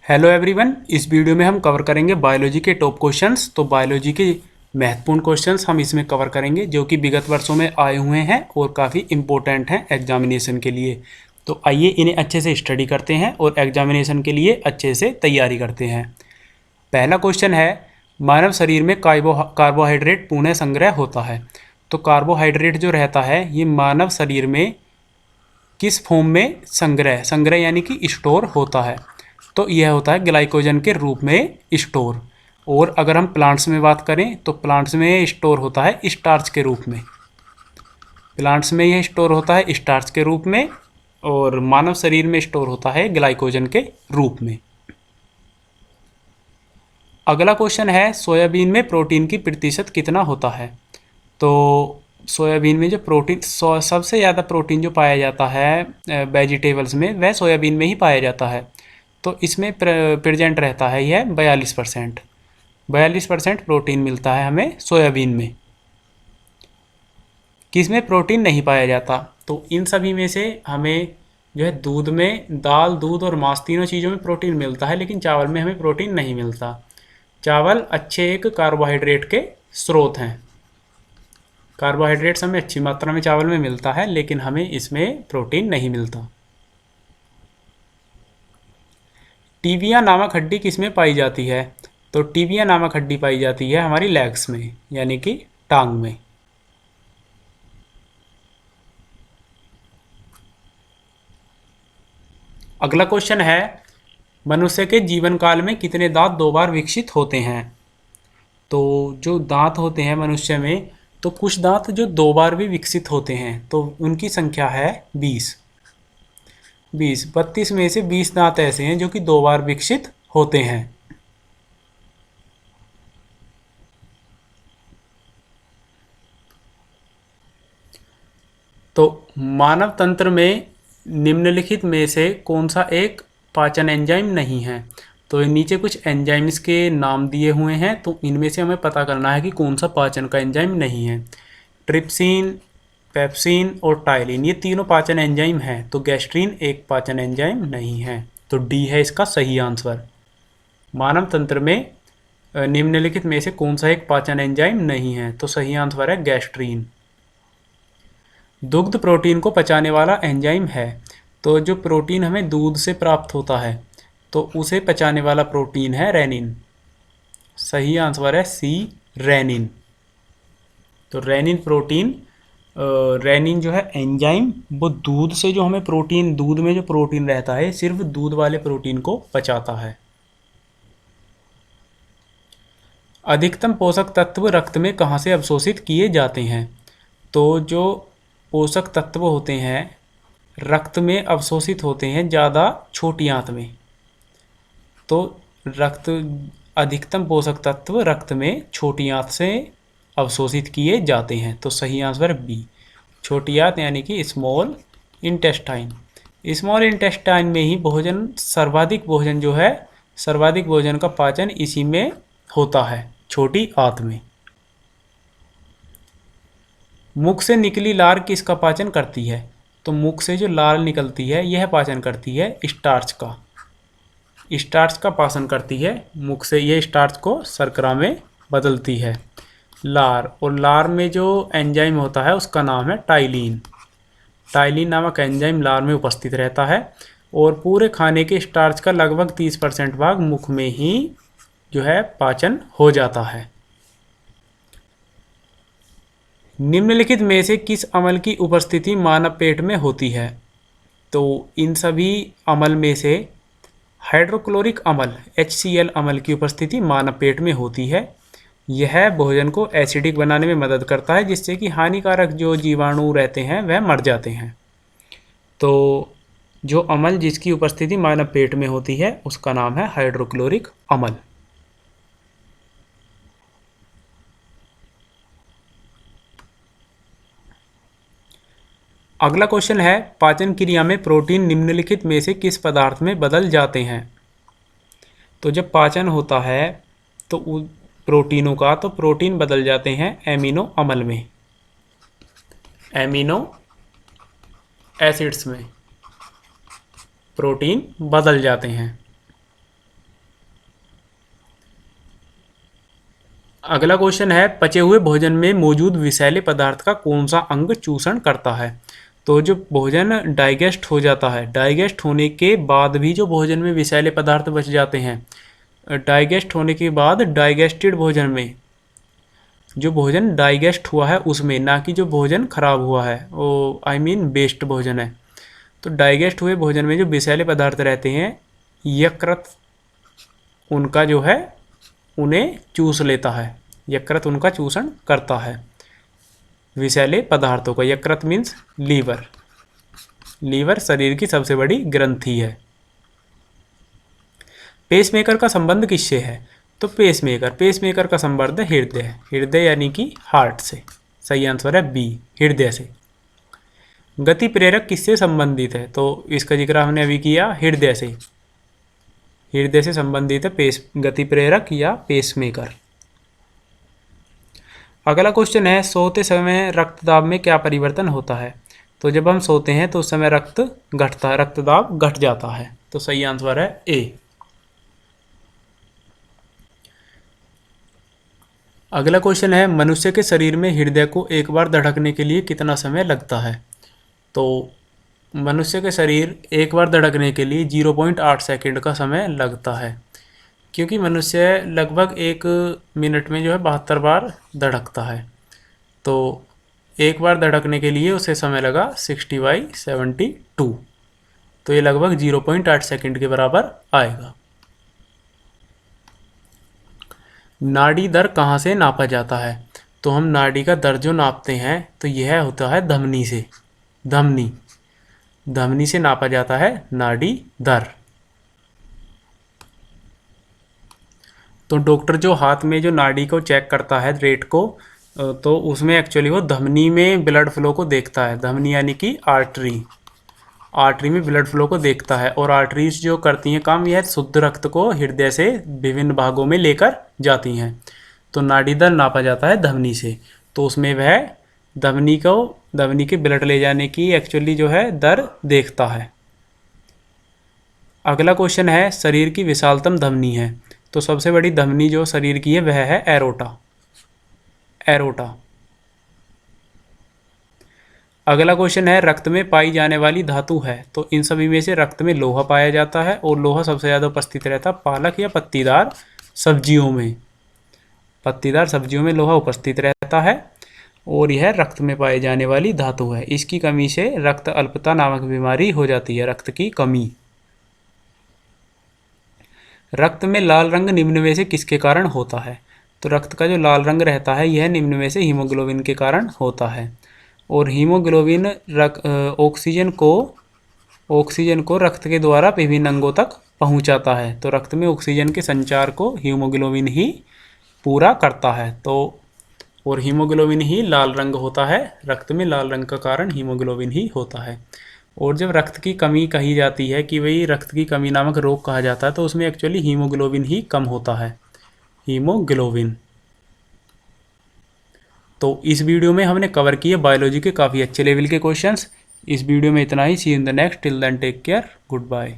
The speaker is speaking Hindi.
हेलो एवरीवन, इस वीडियो में हम कवर करेंगे बायोलॉजी के टॉप क्वेश्चंस। तो बायोलॉजी के महत्वपूर्ण क्वेश्चंस हम इसमें कवर करेंगे जो कि विगत वर्षों में आए हुए हैं और काफ़ी इंपॉर्टेंट हैं एग्जामिनेशन के लिए। तो आइए इन्हें अच्छे से स्टडी करते हैं और एग्जामिनेशन के लिए अच्छे से तैयारी करते हैं। पहला क्वेश्चन है, मानव शरीर में कार्बोहाइड्रेट पुनः संग्रह होता है। तो कार्बोहाइड्रेट जो रहता है ये मानव शरीर में किस फॉर्म में संग्रह यानी कि स्टोर होता है। तो यह होता है ग्लाइकोजन के रूप में स्टोर। और अगर हम प्लांट्स में बात करें तो प्लांट्स में स्टोर होता है स्टार्च के रूप में। प्लांट्स में यह स्टोर होता है स्टार्च के रूप में और मानव शरीर में स्टोर होता है ग्लाइकोजन के रूप में। अगला क्वेश्चन है, सोयाबीन में प्रोटीन की प्रतिशत कितना होता है। तो सोयाबीन में जो प्रोटीन सबसे ज़्यादा प्रोटीन जो पाया जाता है वेजिटेबल्स में वह सोयाबीन में ही पाया जाता है। तो इसमें प्रेजेंट रहता है यह 42%। 42% प्रोटीन मिलता है हमें सोयाबीन में। किस में प्रोटीन नहीं पाया जाता, तो इन सभी में से हमें जो है दूध में, दाल, दूध और मांस तीनों चीज़ों में प्रोटीन मिलता है, लेकिन चावल में हमें प्रोटीन नहीं मिलता। चावल अच्छे एक कार्बोहाइड्रेट के स्रोत हैं। कार्बोहाइड्रेट्स हमें अच्छी मात्रा में चावल में मिलता है, लेकिन हमें इसमें प्रोटीन नहीं मिलता। टीबिया नामक हड्डी किसमें पाई जाती है। तो टीबिया नामक हड्डी पाई जाती है हमारी लेग्स में, यानी कि टांग में। अगला क्वेश्चन है, मनुष्य के जीवन काल में कितने दांत दो बार विकसित होते हैं। तो जो दांत होते हैं मनुष्य में, तो कुछ दांत जो दो बार भी विकसित होते हैं, तो उनकी संख्या है 20। 32 में से 20 दांत ऐसे हैं जो कि दो बार विकसित होते हैं। तो मानव तंत्र में निम्नलिखित में से कौन सा एक पाचन एंजाइम नहीं है। तो नीचे कुछ एंजाइम्स के नाम दिए हुए हैं, तो इनमें से हमें पता करना है कि कौन सा पाचन का एंजाइम नहीं है। ट्रिप्सिन, पेप्सिन और टाइलिन ये तीनों पाचन एंजाइम हैं, तो गैस्ट्रीन एक पाचन एंजाइम नहीं है। तो डी है इसका सही आंसर। मानव तंत्र में निम्नलिखित में से कौन सा एक पाचन एंजाइम नहीं है, तो सही आंसर है गैस्ट्रीन। दुग्ध प्रोटीन को पचाने वाला एंजाइम है। तो जो प्रोटीन हमें दूध से प्राप्त होता है, तो उसे पचाने वाला प्रोटीन है रेनिन। सही आंसर है सी, रेनिन। तो रेनिन प्रोटीन, रेनिन जो है एंजाइम, वो दूध से जो हमें प्रोटीन, दूध में जो प्रोटीन रहता है सिर्फ दूध वाले प्रोटीन को पचाता है। अधिकतम पोषक तत्व रक्त में कहाँ से अवशोषित किए जाते हैं। तो जो पोषक तत्व होते हैं रक्त में अवशोषित होते हैं ज़्यादा छोटी आंत में। तो रक्त अधिकतम पोषक तत्व रक्त में छोटी आंत से अवशोषित किए जाते हैं। तो सही आंसर बी, छोटी आंत यानी कि स्मॉल इंटेस्टाइन। स्मॉल इंटेस्टाइन में ही भोजन, सर्वाधिक भोजन जो है, सर्वाधिक भोजन का पाचन इसी में होता है, छोटी आंत में। मुख से निकली लार किसका पाचन करती है। तो मुख से जो लार निकलती है यह पाचन करती है स्टार्च का। स्टार्च का पाचन करती है मुख से, यह स्टार्च को शर्करा में बदलती है लार। और लार में जो एंजाइम होता है उसका नाम है टाइलिन। टाइलिन नामक एंजाइम लार में उपस्थित रहता है और पूरे खाने के स्टार्च का लगभग 30% भाग मुख में ही जो है पाचन हो जाता है। निम्नलिखित में से किस अम्ल की उपस्थिति मानव पेट में होती है। तो इन सभी अम्ल में से हाइड्रोक्लोरिक अम्ल HCl अम्ल की उपस्थिति मानव पेट में होती है। यह भोजन को एसिडिक बनाने में मदद करता है, जिससे कि हानिकारक जो जीवाणु रहते हैं वह मर जाते हैं। तो जो अम्ल जिसकी उपस्थिति मानव पेट में होती है उसका नाम है हाइड्रोक्लोरिक अम्ल। अगला क्वेश्चन है, पाचन क्रिया में प्रोटीन निम्नलिखित में से किस पदार्थ में बदल जाते हैं। तो जब पाचन होता है तो प्रोटीनों का, तो प्रोटीन बदल जाते हैं एमिनो अम्ल में, एमिनो एसिड्स में प्रोटीन बदल जाते हैं। अगला क्वेश्चन है, पचे हुए भोजन में मौजूद विषैले पदार्थ का कौन सा अंग चूषण करता है। तो जो भोजन डाइजेस्ट हो जाता है, डाइजेस्ट होने के बाद भी जो भोजन में विषैले पदार्थ बच जाते हैं, डाइजेस्ट होने के बाद डाइजेस्टेड भोजन में, जो भोजन डाइजेस्ट हुआ है उसमें, ना कि जो भोजन खराब हुआ है वो वेस्ट भोजन है। तो डाइजेस्ट हुए भोजन में जो विषैले पदार्थ रहते हैं, यकृत उनका जो है उन्हें चूस लेता है, यकृत उनका चूषण करता है विषैले पदार्थों का। यकृत मीन्स लीवर। लीवर शरीर की सबसे बड़ी ग्रंथि है। पेसमेकर का संबंध किससे है। तो पेसमेकर का संबंध हृदय, हृदय यानी कि हार्ट से। सही आंसर है बी, हृदय से। गति प्रेरक किससे संबंधित है। तो इसका जिक्र हमने अभी किया, हृदय से। हृदय से संबंधित है गति प्रेरक या पेसमेकर। अगला क्वेश्चन है, सोते समय रक्तदाब में क्या परिवर्तन होता है। तो जब हम सोते हैं तो उस समय रक्तदाब घट जाता है। तो सही आंसर है ए। अगला क्वेश्चन है, मनुष्य के शरीर में हृदय को एक बार धड़कने के लिए कितना समय लगता है। तो मनुष्य के शरीर एक बार धड़कने के लिए 0.8 सेकंड का समय लगता है, क्योंकि मनुष्य लगभग 1 मिनट में जो है 72 बार धड़कता है। तो एक बार धड़कने के लिए उसे समय लगा 60/72। तो ये लगभग 0.8 सेकंड के बराबर आएगा। नाड़ी दर कहाँ से नापा जाता है। तो हम नाड़ी का दर जो नापते हैं तो यह होता है धमनी से। धमनी से नापा जाता है नाड़ी दर। तो डॉक्टर जो हाथ में जो नाड़ी को चेक करता है, रेट को, तो उसमें एक्चुअली वो धमनी में ब्लड फ्लो को देखता है। धमनी यानी कि आर्टरी में ब्लड फ्लो को देखता है। और आर्टरीज जो करती हैं काम, यह शुद्ध रक्त को हृदय से विभिन्न भागों में लेकर जाती हैं। तो नाड़ी दर नापा जाता है धमनी से। तो उसमें वह धमनी के ब्लड ले जाने की एक्चुअली जो है दर देखता है। अगला क्वेश्चन है, शरीर की विशालतम धमनी है। तो सबसे बड़ी धमनी जो शरीर की है वह है एरोटा। अगला क्वेश्चन है, रक्त में पाई जाने वाली धातु है। तो इन सभी में से रक्त में लोहा पाया जाता है, और लोहा सबसे ज़्यादा उपस्थित रहता है पालक या पत्तीदार सब्जियों में। पत्तीदार सब्जियों में लोहा उपस्थित रहता है, और यह रक्त में पाई जाने वाली धातु है। इसकी कमी से रक्त अल्पता नामक बीमारी हो जाती है, रक्त की कमी। रक्त में लाल रंग निम्न में से किसके कारण होता है। तो रक्त का जो लाल रंग रहता है यह निम्न में से हीमोग्लोबिन के कारण होता है। और हीमोग्लोबिन ऑक्सीजन को रक्त के द्वारा विभिन्न अंगों तक पहुंचाता है। तो रक्त में ऑक्सीजन के संचार को हीमोग्लोबिन ही पूरा करता है। तो और हीमोग्लोबिन ही लाल रंग होता है। रक्त में लाल रंग का कारण हीमोग्लोबिन ही होता है। और जब रक्त की कमी कही जाती है कि भाई रक्त की कमी नामक रोग कहा जाता है, तो उसमें एक्चुअली हीमोग्लोबिन ही कम होता है, हीमोग्लोबिन। तो इस वीडियो में हमने कवर किए बायोलॉजी के काफ़ी अच्छे लेवल के क्वेश्चंस। इस वीडियो में इतना ही। See in the next, till then take care, good bye.